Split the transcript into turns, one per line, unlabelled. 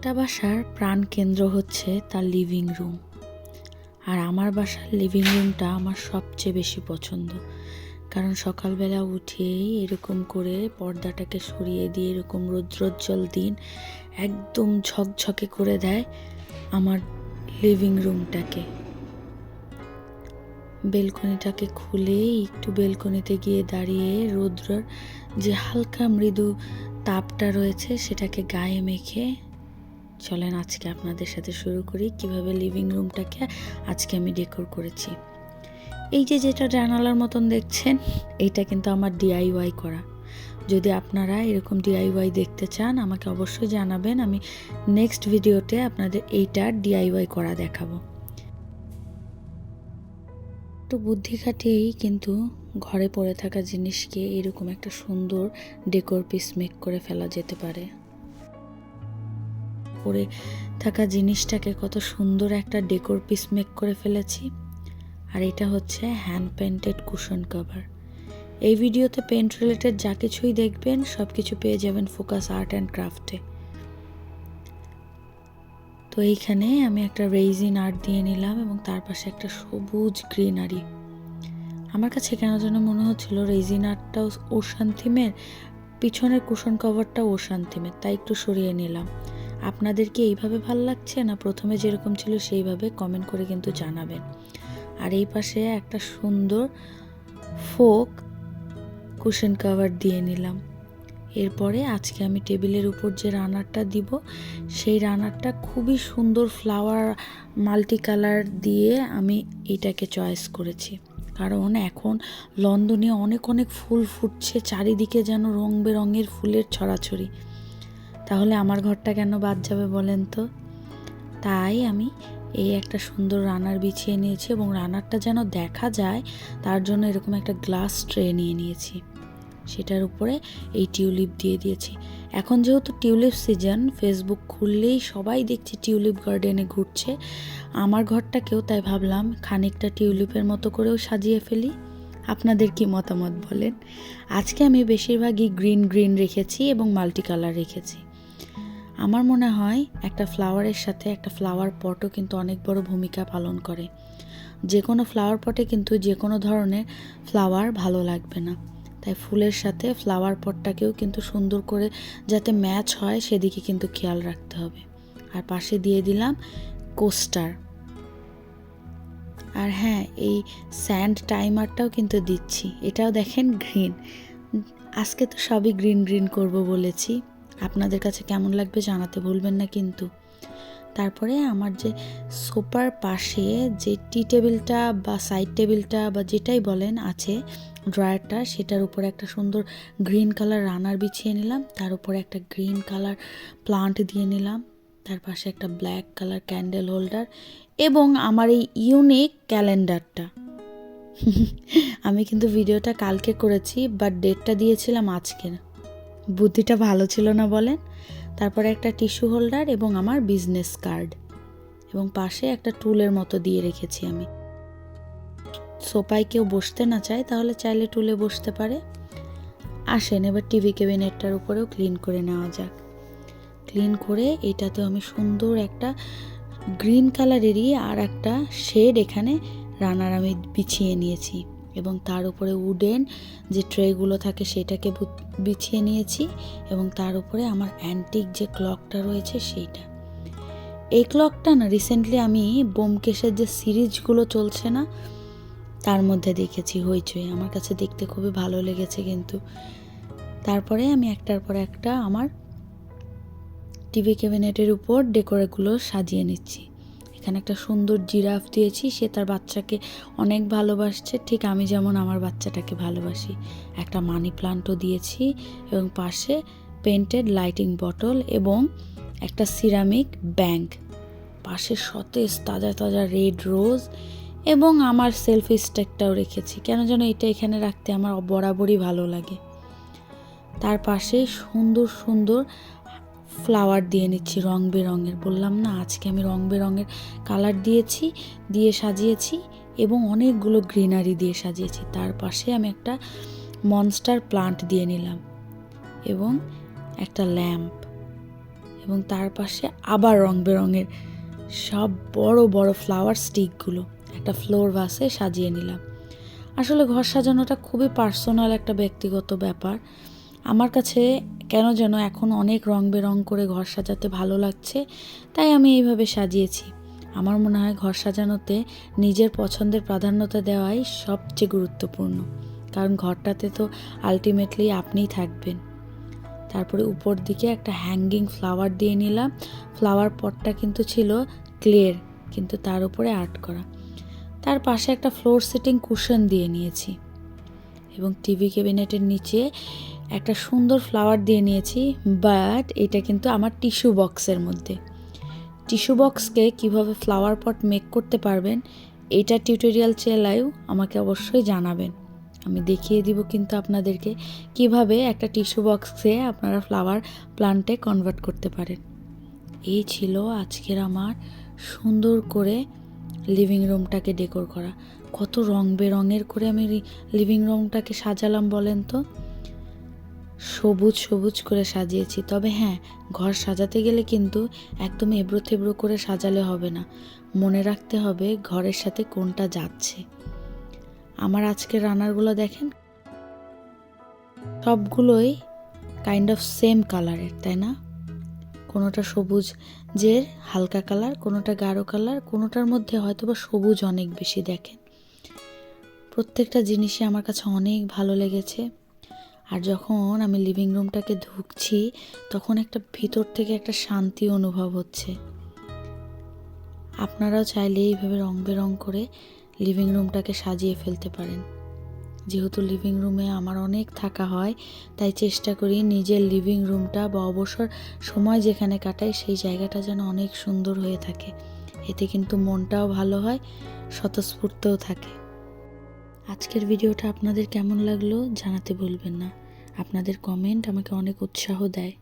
একটা বাসার প্রাণকেন্দ্র হচ্ছে তার লিভিং রুম। আর আমার বাসার লিভিং রুমটা আমার সবচেয়ে বেশি পছন্দ, কারণ সকালবেলা উঠেই এরকম করে পর্দাটাকে সরিয়ে দিয়ে এরকম রৌদ্রোজ্জ্বল দিন একদম ঝকঝকে করে দেয় আমার লিভিং রুমটাকে। বেলকনিটাকে খুলে একটু বেলকনিতে গিয়ে দাঁড়িয়ে রৌদ্রের যে হালকা মৃদু তাপটা রয়েছে সেটাকে গায়ে মেখে চলেন আজকে আপনাদের সাথে শুরু করি কিভাবে লিভিং রুমটাকে আজকে আমি ডেকোর করেছি। এই যে যেটা জানালার মতন দেখছেন, এইটা কিন্তু আমার ডিআইওয়াই করা। যদি আপনারা এরকম ডিআইওয়াই দেখতে চান আমাকে অবশ্যই জানাবেন, আমি নেক্সট ভিডিওতে আপনাদের এইটার ডিআইওয়াই করা দেখাবো। একটু বুদ্ধি খাটিয়েই কিন্তু ঘরে পড়ে থাকা জিনিসকে এরকম একটা সুন্দর ডেকোর পিস মেক করে ফেলা যেতে পারে। পরে থাকা জিনিসটাকে কত সুন্দর একটা ডেকোর পিস মেক করে ফেলেছি। আর এটা হচ্ছে হ্যান্ড পেন্টেড কুশন কভার। এই ভিডিওতে পেন্ট রিলেটেড যা কিছুই দেখবেন সব কিছু পেয়ে যাবেন ফোকাস আর্ট অ্যান্ড ক্রাফটে। তো এইখানে আমি একটা রেইজিন আর্ট দিয়ে নিলাম এবং তার পাশে একটা সবুজ গ্রিনারি। আমার কাছে কেন যেন মনে হচ্ছিল রেইজিন আর্টটাও ওশান থিমের, পিছনের কুশন কভারটাও ওশান থিমের, তাই একটু সরিয়ে নিলাম। আপনাদের কি এইভাবে ভাল লাগছে না প্রথমে যেরকম ছিল সেইভাবে কমেন্ট করে কিন্তু জানাবেন। আর এই পাশে একটা সুন্দর ফোক কুশন কভার দিয়ে নিলাম। এরপরে আজকে আমি টেবিলের উপর যে রানারটা দিব সেই রানারটা খুবই সুন্দর ফ্লাওয়ার মাল্টি কালার দিয়ে আমি এটাকে চয়েস করেছি, কারণ এখন লন্ডনে অনেক অনেক ফুল ফুটছে, চারিদিকে যেন রং বেরঙের ফুলের ছড়াছড়ি। তাহলে আমার ঘরটা কেন বাদ যাবে বলেন তো? তাই আমি এই একটা সুন্দর রানার বিছিয়ে নিয়েছি এবং রানারটা যেন দেখা যায় তার জন্য এরকম একটা গ্লাস ট্রে নিয়ে নিয়েছি, সেটার উপরে এই টিউলিপ দিয়ে দিয়েছি। এখন যেহেতু টিউলিপ সিজন, ফেসবুক খুললেই সবাই দেখছি টিউলিপ গার্ডেনে ঘুরছে, আমার ঘরটাকেও তাই ভাবলাম খানিকটা টিউলিপের মতো করেও সাজিয়ে ফেলি। আপনাদের কি মতামত বলেন? আজকে আমি বেশিরভাগই গ্রিন গ্রিন রেখেছি এবং মাল্টি কালার রেখেছি। আমার মনে হয় একটা ফ্লাওয়ারের সাথে একটা ফ্লাওয়ার পটও কিন্তু অনেক বড় ভূমিকা পালন করে। যে কোনো ফ্লাওয়ার পটে কিন্তু যে কোনো ধরনের ফ্লাওয়ার ভালো লাগবে না, তাই ফুলের সাথে ফ্লাওয়ার পটটাকেও কিন্তু সুন্দর করে যাতে ম্যাচ হয় সেদিকে কিন্তু খেয়াল রাখতে হবে। আর পাশে দিয়ে দিলাম কোস্টার। আর হ্যাঁ, এই স্যান্ড টাইমারটাও কিন্তু দিচ্ছি, এটাও দেখেন গ্রিন। আজকে তো সবই গ্রিন গ্রিন করব বলেছি, আপনাদের কাছে কেমন লাগবে জানাতে ভুলবেন না কিন্তু। তারপরে আমার যে সোফার পাশে যে টি টেবিলটা বা সাইড টেবিলটা বা যেটাই বলেন আছে ড্রয়ারটা, সেটার উপরে একটা সুন্দর গ্রিন কালার রানার বিছিয়ে নিলাম, তার উপরে একটা গ্রিন কালার প্লান্ট দিয়ে নিলাম, তার পাশে একটা ব্ল্যাক কালার ক্যান্ডেল হোল্ডার এবং আমার এই ইউনিক ক্যালেন্ডারটা। আমি কিন্তু ভিডিওটা কালকে করেছি বাট ডেটটা দিয়েছিলাম আজকে, বুদ্ধিটা ভালো ছিল না বলেন? তারপরে একটা টিস্যু হোল্ডার এবং আমার বিজনেস কার্ড এবং পাশে একটা টুলের মতো দিয়ে রেখেছি আমি। সোফায় কেউ বসতে না চায় তাহলে চাইলে টুলে বসতে পারে। আসেন এবার টিভি ক্যাবিনেটটার উপরেও ক্লিন করে নেওয়া যাক। ক্লিন করে এটাতেও আমি সুন্দর একটা গ্রিন কালারেরই আর একটা শেড এখানে রানার আমি বিছিয়ে নিয়েছি এবং তার উপরে উডেন যে ট্রেগুলো থাকে সেটাকে বিছিয়ে নিয়েছি এবং তার উপরে আমার অ্যান্টিক যে ক্লকটা রয়েছে সেইটা। এই ক্লকটা না রিসেন্টলি আমি ব্যোমকেশের যে সিরিজগুলো চলছে না তার মধ্যে দেখেছি হইচই, আমার কাছে দেখতে খুবই ভালো লেগেছে কিন্তু। তারপরে আমি একটার পর একটা আমার টিভি ক্যাবিনেটের উপর ডেকোরগুলো সাজিয়ে নিচ্ছি। এখানে একটা সুন্দর জিরাফ দিয়েছি, সে তার বাচ্চাকে অনেক ভালোবাসছে, ঠিক আমি যেমন আমার বাচ্চাটাকে ভালোবাসি। একটা মানি প্লান্টও দিয়েছি এবং পাশে পেন্টেড লাইটিং বটল এবং একটা সিরামিক ব্যাংক, পাশে সতেজ তাজা তাজা রেড রোজ এবং আমার সেলফি স্টিকটাও রেখেছি, কেন যেন এটা এখানে রাখতে আমার বরাবরই ভালো লাগে। তার পাশে সুন্দর সুন্দর ফ্লাওয়ার দিয়ে নিচ্ছি রং বেরঙের, বললাম না আজকে আমি রং বেরঙের কালার দিয়েছি, দিয়ে সাজিয়েছি এবং অনেকগুলো গ্রিনারি দিয়ে সাজিয়েছি। তার পাশে আমি একটা মনস্টার প্লান্ট দিয়ে নিলাম এবং একটা ল্যাম্প এবং তার পাশে আবার রং বেরঙের সব বড় বড় ফ্লাওয়ার স্টিকগুলো একটা ফ্লোর ভাসে সাজিয়ে নিলাম। আসলে ঘর সাজানোটা খুবই পার্সোনাল একটা ব্যক্তিগত ব্যাপার। আমার কাছে কেন যেন এখন অনেক রং বেরং করে ঘর সাজাতে ভালো লাগছে, তাই আমি এইভাবে সাজিয়েছি। আমার মনে হয় ঘর সাজানোতে নিজের পছন্দের প্রাধান্যতা দেওয়াই সবচেয়ে গুরুত্বপূর্ণ, কারণ ঘরটাতে তো আলটিমেটলি আপনিই থাকবেন। তারপরে উপর দিকে একটা হ্যাঙ্গিং ফ্লাওয়ার দিয়ে নিলাম। ফ্লাওয়ার পটটা কিন্তু ছিল ক্লের, কিন্তু তার উপরে আর্ট করা। তার পাশে একটা ফ্লোর সিটিং কুশন দিয়ে নিয়েছি এবং টিভি ক্যাবিনেটের নিচে একটা সুন্দর ফ্লাওয়ার দিয়ে নিয়েছি, বাট এটা কিন্তু আমার টিস্যু বক্সের মধ্যে। টিস্যু বক্সকে কিভাবে ফ্লাওয়ার পট মেক করতে পারবেন এটা টিউটোরিয়াল চাইলেও আমাকে অবশ্যই জানাবেন। আমি দেখিয়ে দিব কিন্তু আপনাদেরকে কিভাবে একটা টিস্যু বক্সে আপনারা ফ্লাওয়ার প্লান্টে কনভার্ট করতে পারেন। এই ছিল আজকের আমার সুন্দর করে লিভিং রুমটাকে ডেকোর করা। কত রং বেরঙের করে আমি লিভিং রুমটাকে সাজালাম বলেন তো। সবুজ সবুজ করে সাজিয়েছি। তবে হ্যাঁ, ঘর সাজাতে গেলে কিন্তু একদম এবড়ো থেবড়ো করে সাজালে হবে না, মনে রাখতে হবে ঘরের সাথে কোনটা যাচ্ছে। আমার আজকের রান্নাগুলো দেখেন, সবগুলোই কাইন্ড অফ সেম কালারের, তাই না? কোনোটা সবুজের হালকা কালার, কোনোটা গাঢ় কালার, কোনোটার মধ্যে হয়তো বা সবুজ অনেক বেশি। দেখেন, প্রত্যেকটা জিনিসই আমার কাছে অনেক ভালো লেগেছে। আর যখন আমি লিভিং রুমটাকে ঢুকছি তখন একটা ভিতর থেকে একটা শান্তি অনুভব হচ্ছে। আপনারাও চাইলে এইভাবে রং বেরং করে লিভিং রুমটাকে সাজিয়ে ফেলতে পারেন। যেহেতু লিভিং রুমে আমার অনেক থাকা হয়, তাই চেষ্টা করি নিজের লিভিং রুমটা বা অবসর সময় যেখানে কাটাই সেই জায়গাটা যেন অনেক সুন্দর হয়ে থাকে। এতে কিন্তু মনটাও ভালো হয়, স্বতঃস্ফূর্তও থাকে। আজকের ভিডিওটা আপনাদের কেমন লাগলো জানাতে ভুলবেন না। আপনাদের কমেন্ট আমাকে অনেক উৎসাহ দেয়।